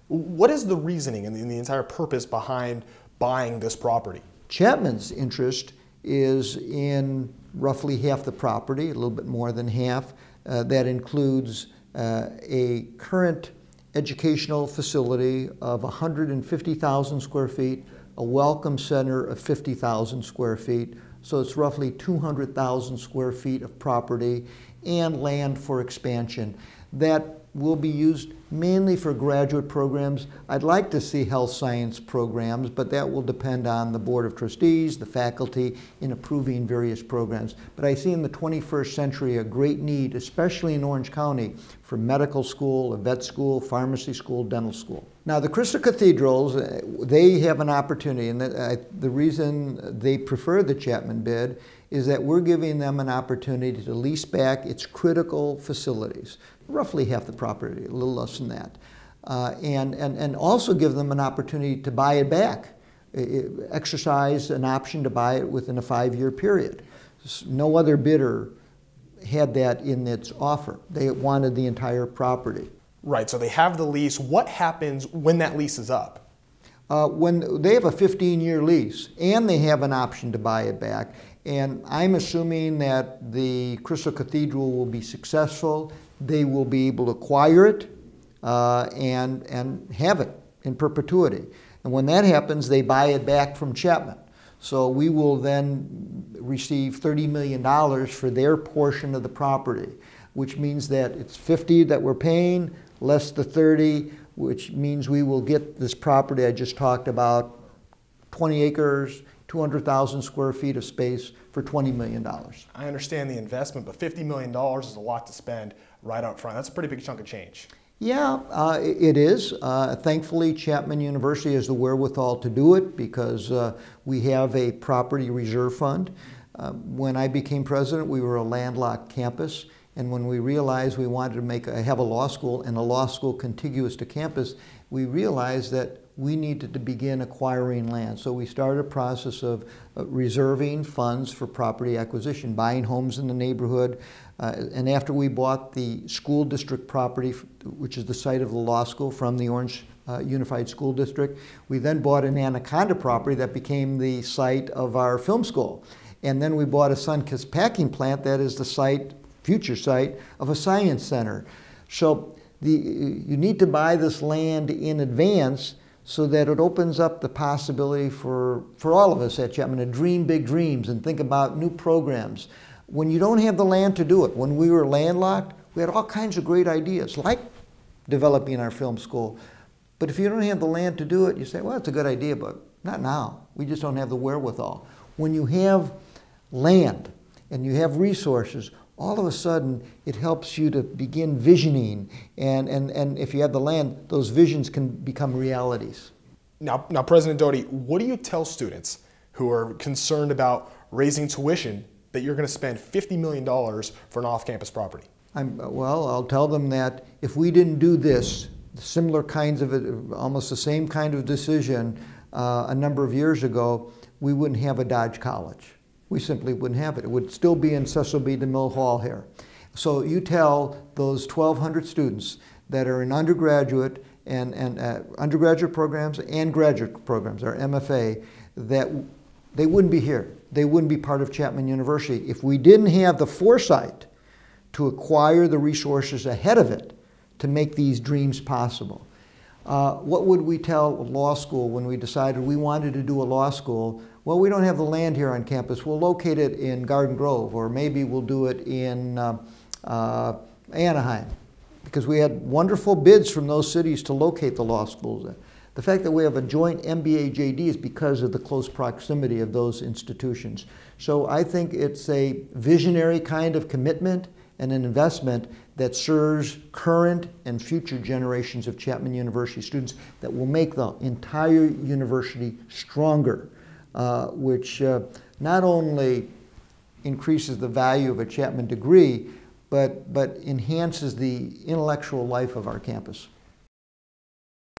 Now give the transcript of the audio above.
What is the reasoning and the entire purpose behind buying this property? Chapman's interest is in roughly half the property, a little bit more than half. That includes a current educational facility of 150,000 square feet, a welcome center of 50,000 square feet, so it's roughly 200,000 square feet of property, and land for expansion. That will be used mainly for graduate programs. I'd like to see health science programs, but that will depend on the Board of Trustees, the faculty, in approving various programs. But I see in the 21st century a great need, especially in Orange County, for medical school, a vet school, pharmacy school, dental school. Now the Crystal Cathedrals, they have an opportunity, and the reason they prefer the Chapman bid is that we're giving them an opportunity to lease back its critical facilities, roughly half the property, a little less than that, and also give them an opportunity to buy it back, exercise an option to buy it within a 5-year period. No other bidder had that in its offer. They wanted the entire property. Right, so they have the lease. What happens when that lease is up? When they have a 15-year lease and they have an option to buy it back, and I'm assuming that the Crystal Cathedral will be successful, they will be able to acquire it and have it in perpetuity. And when that happens, they buy it back from Chapman. So we will then receive $30 million for their portion of the property, which means that it's 50 that we're paying, less the 30, which means we will get this property I just talked about, 20 acres, 200,000 square feet of space for $20 million. I understand the investment, but $50 million is a lot to spend right up front. That's a pretty big chunk of change. Yeah, it is. Thankfully, Chapman University has the wherewithal to do it because we have a property reserve fund. When I became president, we were a landlocked campus. And when we realized we wanted to have a law school and a law school contiguous to campus, we realized that we needed to begin acquiring land. So we started a process of reserving funds for property acquisition, buying homes in the neighborhood. And after we bought the school district property, which is the site of the law school, from the Orange Unified School District, we then bought an Anaconda property that became the site of our film school. And then we bought a Sunkist packing plant that is the site, future site, of a science center. So you need to buy this land in advance so that it opens up the possibility for all of us at Chapman to dream big dreams and think about new programs. When you don't have the land to do it, when we were landlocked, we had all kinds of great ideas, like developing our film school. But if you don't have the land to do it, you say, well, it's a good idea, but not now. We just don't have the wherewithal. When you have land and you have resources, all of a sudden it helps you to begin visioning, and if you have the land, those visions can become realities. Now President Doti, what do you tell students who are concerned about raising tuition that you're going to spend $50 million for an off-campus property? Well, I'll tell them that if we didn't do this, similar kinds of, almost the same kind of decision a number of years ago, we wouldn't have a Dodge College. We simply wouldn't have it. It would still be in Cecil B. DeMille Hall here. So you tell those 1,200 students that are in undergraduate and undergraduate programs and graduate programs, or MFA, that they wouldn't be here. They wouldn't be part of Chapman University if we didn't have the foresight to acquire the resources ahead of it to make these dreams possible. What would we tell law school when we decided we wanted to do a law school? Well, we don't have the land here on campus. We'll locate it in Garden Grove, or maybe we'll do it in Anaheim, because we had wonderful bids from those cities to locate the law schools there. The fact that we have a joint MBA-JD is because of the close proximity of those institutions. So I think it's a visionary kind of commitment and an investment that serves current and future generations of Chapman University students that will make the entire university stronger, which not only increases the value of a Chapman degree, but enhances the intellectual life of our campus.